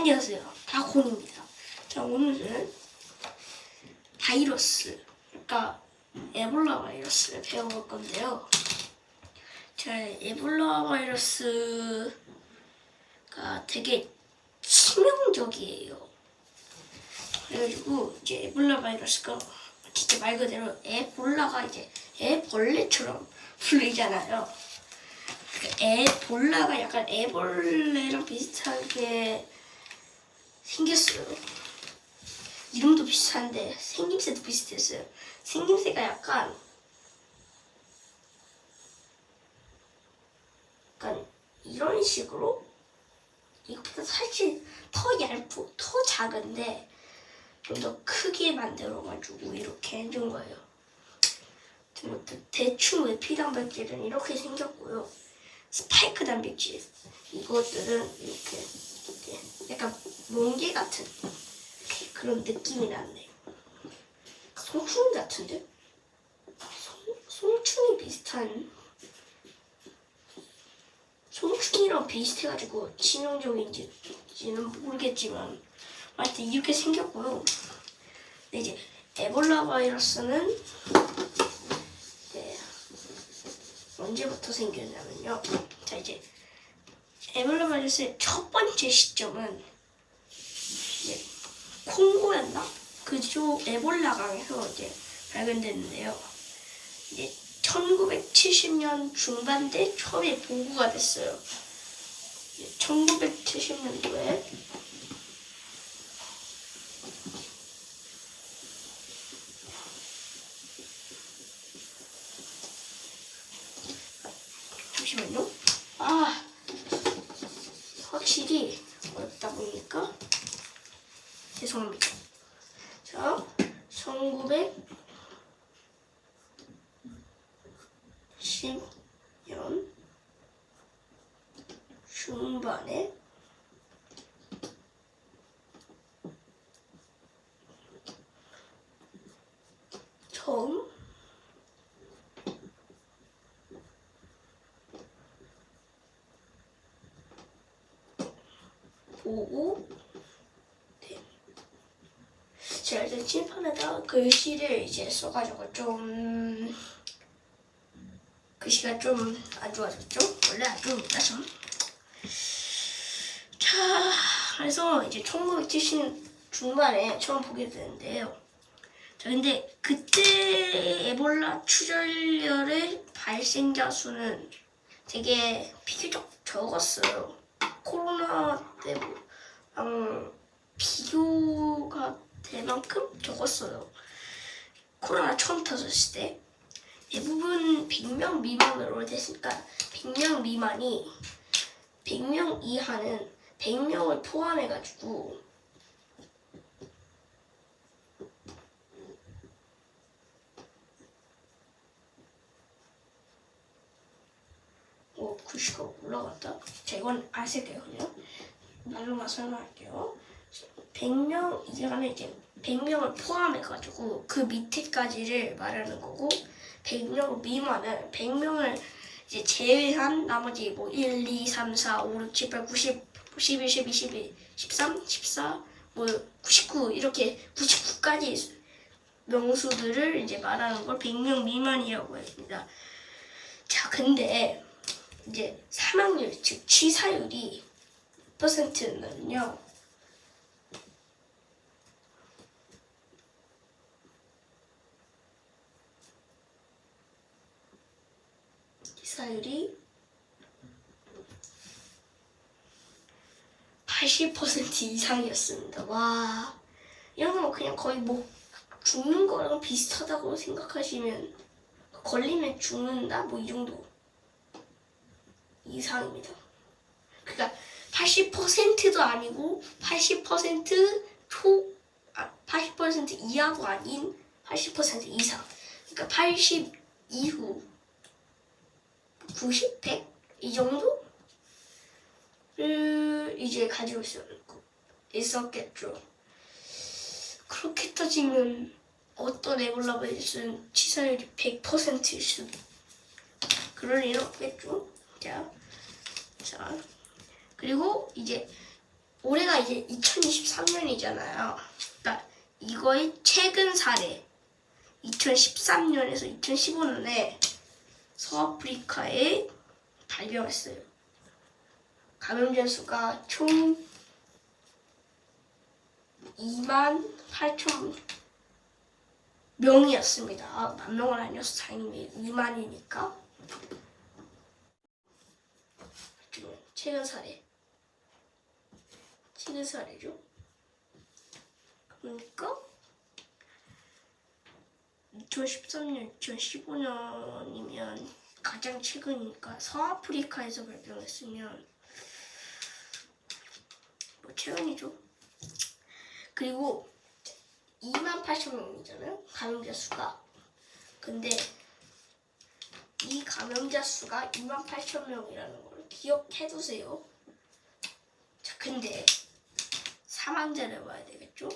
안녕하세요. 다곤입니다. 자, 오늘은 바이러스, 그러니까 에볼라 바이러스를 배워볼 건데요. 자, 에볼라 바이러스가 되게 치명적이에요. 그래가지고 이제 에볼라 바이러스가 진짜 말 그대로 에볼라가 이제 애벌레처럼 불리잖아요. 에볼라가 약간 애벌레랑 비슷하게 생겼어요. 이름도 비슷한데 생김새도 비슷했어요. 생김새가 약간 이런 식으로 이것보다 사실 더 작은데 좀 더 크게 만들어가지고 이렇게 해준 거예요. 대충 외피 단백질은 이렇게 생겼고요. 스파이크 단백질 이것들은 이렇게 약간 멍게 같은 그런 느낌이 나네. 송충이 같은데? 송충이 비슷한 송충이랑 비슷해가지고 치명적인지는 모르겠지만 하여튼 이렇게 생겼고요. 근데 이제 에볼라 바이러스는 언제부터 생겼냐면요. 자, 이제 에볼라 바이러스의 첫 번째 시점은 이제 콩고였나? 그쪽 에볼라강에서 이제 발견됐는데요. 이제 1970년 중반대 처음에 보고가 됐어요. 1970년도에 잠시만요. 확실히 어렵다 보니까 죄송합니다. 자, 1910년 중반에 처음 보고 제가 일단 칠판에다 글씨를 이제 써가지고 좀 글씨가 좀 안 좋아졌죠? 원래 안 좋습니다, 좀. 자, 그래서 이제 1970 중반에 처음 보게 되는데요. 자, 근데 그때 에볼라 출혈의 발생자 수는 되게 비교적 적었어요. 코로나 때랑 비교가 될 만큼 적었어요. 코로나 처음 터졌을 때 대부분 100명 미만으로 됐으니까 100명 미만이 100명 이하는 100명을 포함해가지고 글씨가 올라갔다. 자, 이건 아실게요. 그냥 말로만 설명할게요. 100명 이하는 이제 100명을 포함해가지고 그 밑에까지를 말하는 거고 100명 미만은 100명을 이제 제외한 나머지 뭐 1, 2, 3, 4, 5, 6, 7, 8, 9, 10, 11, 12, 12, 13, 14, 뭐 99 이렇게 99까지 명수들을 이제 말하는 걸 100명 미만이라고 합니다. 자, 근데 이제 사망률, 즉 치사율이 %는요. 치사율이 80% 이상이었습니다. 와, 이런 거 그냥 거의 뭐 죽는 거랑 비슷하다고 생각하시면 걸리면 죽는다? 뭐 이 정도 이상입니다. 그러니까 80%도 아니고 80% 이하도 아닌 80% 이상. 그러니까 80 이후 90, 100 이 정도를 이제 가지고 있었겠죠. 그렇게 따지면 어떤 에볼라 바이러스는 치사율이 100%일 수도 그럴 일 없겠죠. 자, 그리고 이제 올해가 이제 2023년이잖아요. 그러니까 이거의 최근 사례 2013년에서 2015년에 서아프리카에 발병했어요. 감염자 수가 총 28,000명이었습니다. 10,000명은 아니어서 다행히 2만이니까. 최근 사례죠. 그러니까 2013년, 2015년이면 가장 최근이니까 서아프리카에서 발병했으면 뭐 최근이죠. 그리고 28,000명이잖아요. 감염자 수가. 근데 이 감염자 수가 28,000명이라는 걸 기억해두세요. 자, 근데 사망자를 봐야 되겠죠?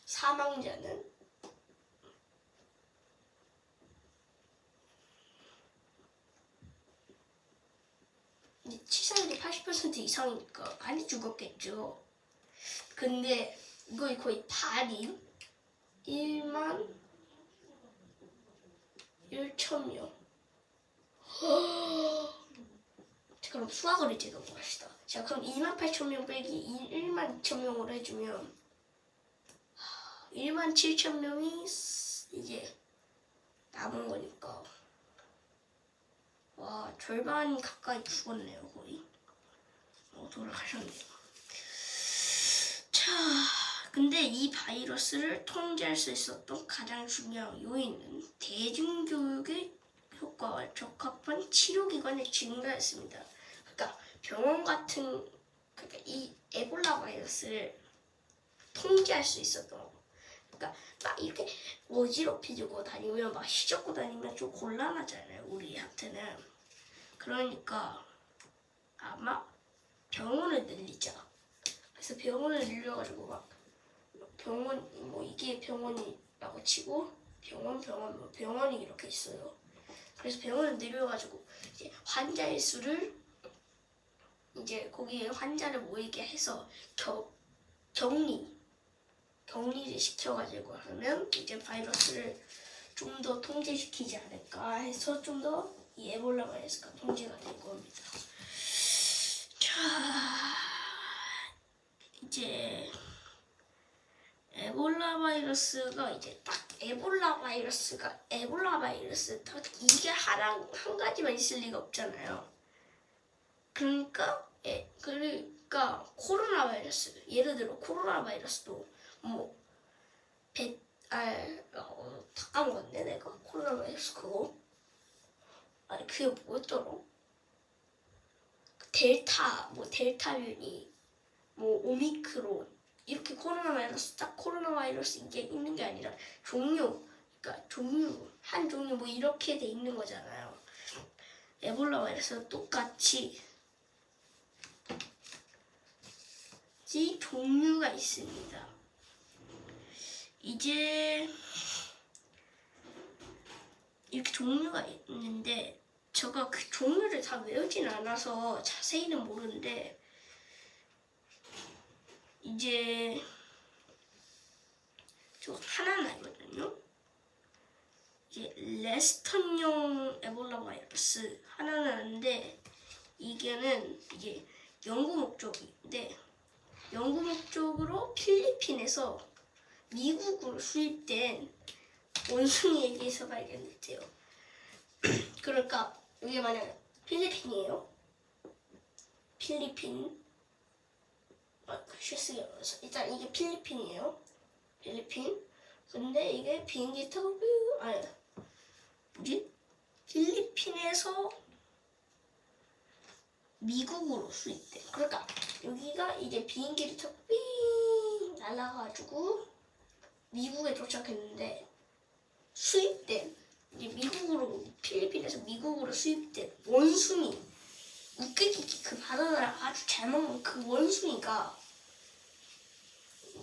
사망자는 치사율이 80% 이상이니까 많이 죽었겠죠. 근데 이거 거의 반이 1만 1,000명. 자, 그럼 수학을 이제 넘어갑시다. 자, 그럼 28,000명 빼기 1만 2,000명으로 해주면 1만 7,000명이 이제 남은 거니까 와, 절반이 가까이 죽었네요. 거의 돌아가셨네요. 자, 근데 이 바이러스를 통제할 수 있었던 가장 중요한 요인은 대중교육의 효과와 적합한 치료기관의 증가였습니다. 그러니까 병원 같은, 그러니까 이 에볼라 바이러스를 통제할 수 있었던 거. 그러니까 막 이렇게 어지럽히고 다니면 막 휘젓고 다니면 좀 곤란하잖아요, 우리한테는. 그러니까 아마 병원을 늘리자. 그래서 병원을 늘려가지고 막 병원 뭐 이게 병원이라고 치고 병원이 이렇게 있어요. 그래서 병원을 늘려가지고 이제 환자의 수를 이제 거기에 환자를 모이게 해서 격리를 시켜가지고 하면 이제 바이러스를 좀 더 통제시키지 않을까 해서 좀 더 이 에볼라 바이러스가 통제가 된 겁니다. 자, 이제 에볼라 바이러스가 이제 딱 에볼라 바이러스 딱 이게 한 가지만 있을 리가 없잖아요. 그러니까 코로나 바이러스, 예를 들어 코로나 바이러스도 뭐 다 까먹었네 내가. 코로나 바이러스 그거 그게 뭐였더라? 델타변이 뭐 오미크론 이렇게 코로나 바이러스 이게 있는 게 아니라 한 종류 뭐 이렇게 돼 있는 거잖아요. 에볼라 바이러스는 똑같이 종류가 있습니다. 이제 이렇게 종류가 있는데 제가 그 종류를 다 외우진 않아서 자세히는 모르는데 이제 저 하나는 알거든요. 이제 레스턴용 에볼라 바이러스 하나는 아는데 이게는 이제 연구 목적으로 필리핀에서 미국으로 수입된 원숭이에게서 발견됐대요. 그러니까 이게 만약 필리핀이에요. 실수가 어려서 일단 이게 필리핀이에요. 근데 이게 비행기 타고 필리핀에서 미국으로 수입돼. 그러니까 여기가 이제 비행기를 타고 날아가지고 미국에 도착했는데 수입된 필리핀에서 미국으로 수입된 원숭이, 웃기기 그 바나나를 아주 잘 먹는 그 원숭이가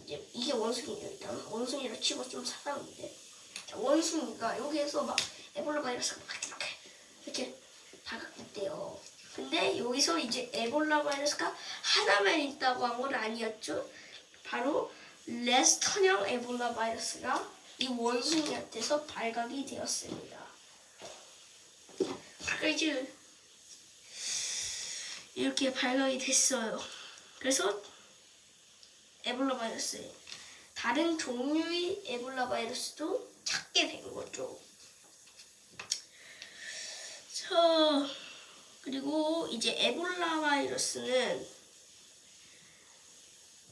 이제 이게 원숭이에요. 일단 원숭이를 치고 좀 살았는데 원숭이가 여기에서 막 에볼라 바이러스가 막 이렇게 발각됐대요. 근데 여기서 이제 에볼라 바이러스가 하나만 있다고 한 건 아니었죠. 바로 레스턴형 에볼라 바이러스가 이 원숭이한테서 발각이 되었습니다. 아까 이제 이렇게 발각이 됐어요. 그래서 에볼라 바이러스, 다른 종류의 에볼라 바이러스도 찾게 된 거죠. 자, 그리고 이제 에볼라 바이러스는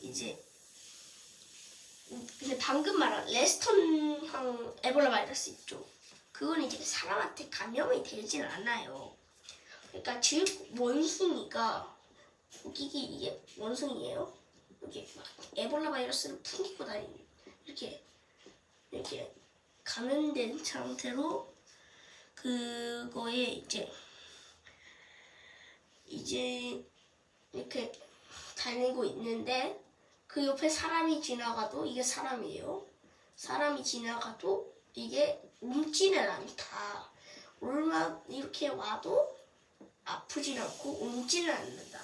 이제 방금 말한 레스턴형 에볼라 바이러스 있죠. 그건 이제 사람한테 감염이 되진 않아요. 그러니까 즉 원숭이가 이게 원숭이에요. 여기 막 에볼라 바이러스를 풍기고 다니는 이렇게 감염된 상태로 그거에 이제 이렇게 다니고 있는데 그 옆에 사람이 지나가도 이게 사람이에요. 사람이 지나가도 이게 옮지는 않다. 얼마 이렇게 와도 아프진 않고 옮지는 않는다.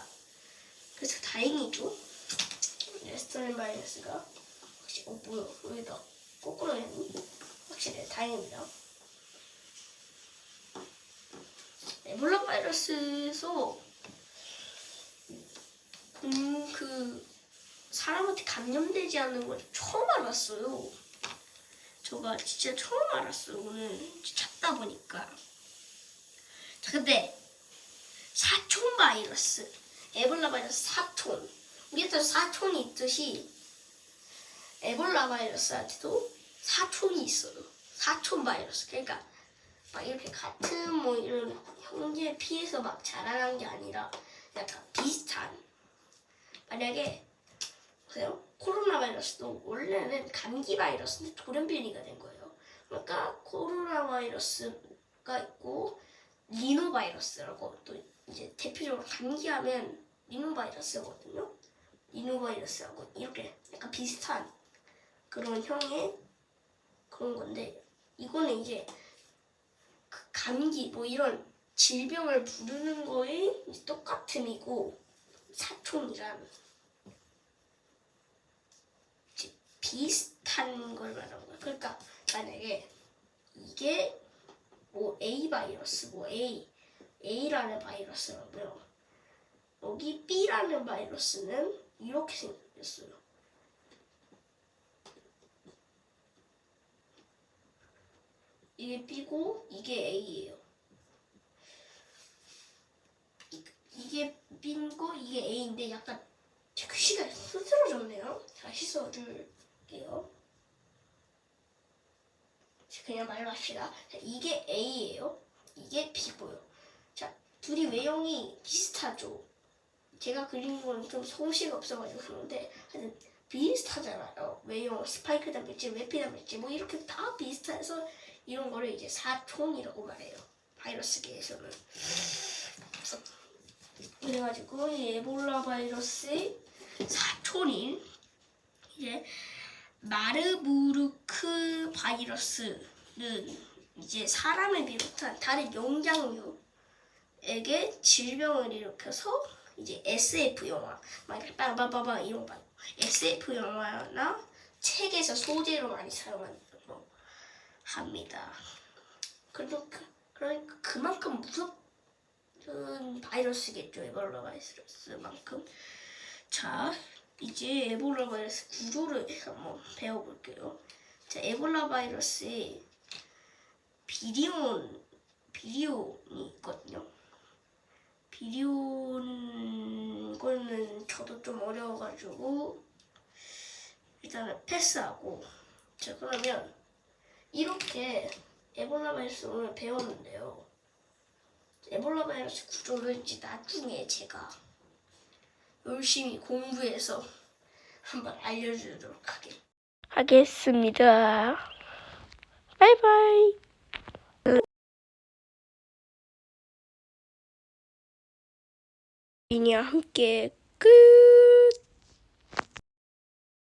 그래서 다행이죠. 레스토랑 바이러스가 혹시 뭐야 여기다 거꾸로 했니? 확실히 다행입니다. 에볼라 바이러스에서 그 사람한테 감염되지 않는 걸 처음 알았어요. 제가 진짜 처음 알았어요. 오늘 찾다 보니까. 자, 근데 사촌 바이러스, 에볼라 바이러스 사촌. 우리한테도 사촌이 있듯이 에볼라 바이러스한테도 사촌이 있어요. 사촌 바이러스. 그러니까 막 이렇게 같은 뭐 이런 형제 피해서 막 자라난 게 아니라 약간 비슷한. 만약에 보세요. 코로나 바이러스도 원래는 감기 바이러스인데 돌연변이가 된 거예요. 그러니까 코로나 바이러스가 있고 리노 바이러스라고 또 이제 대표적으로 감기하면 리노 바이러스거든요. 리노 바이러스하고 이렇게 약간 비슷한 그런 형의 그런 건데 이거는 이제 그 감기 뭐 이런 질병을 부르는 거에 똑같음이고 사촌이란 비슷한 걸 말하는 거야. 그러니까 만약에 이게 뭐 A 바이러스, 뭐 A라는 바이러스라고요. 여기 B라는 바이러스는 이렇게 생겼어요. 이게 B고 이게 A예요. 이게 B고 이게 A인데 약간 제 글씨가 흐트러졌네요. 다시 써줄게요. 그냥 말로 합시다. 자, 이게 A예요. 이게 B고요. 자, 둘이 외형이 비슷하죠. 제가 그린 건 좀 소시가 없어가지고 그런데 하여튼 비슷하잖아요. 외형, 스파이크 단백질, 외피 단백질 뭐 이렇게 다 비슷해서 이런 거를 이제 사촌이라고 말해요. 바이러스계에서는. 그래가지고 이 에볼라 바이러스의 사촌인 이제 마르부르크 바이러스는 이제 사람을 비롯한 다른 영장류에게 질병을 일으켜서 이제 SF 영화, 막 이렇게 빠바바바 이런 거 SF 영화나 책에서 소재로 많이 사용하는 거 합니다. 그러니까 그만큼 무섭은 바이러스겠죠. 에볼라 바이러스만큼. 자, 이제 에볼라 바이러스 구조를 한번 배워볼게요. 자, 에볼라 바이러스에 비리온이 있거든요. 비리온 거는 저도 좀 어려워가지고 일단은 패스하고. 자, 그러면 이렇게 에볼라 바이러스 오늘 배웠는데요. 에볼라 바이러스 구조를 이제 나중에 제가 열심히 공부해서 한번 알려주도록 하겠습니다. 바이바이. 이니와 함께 끝.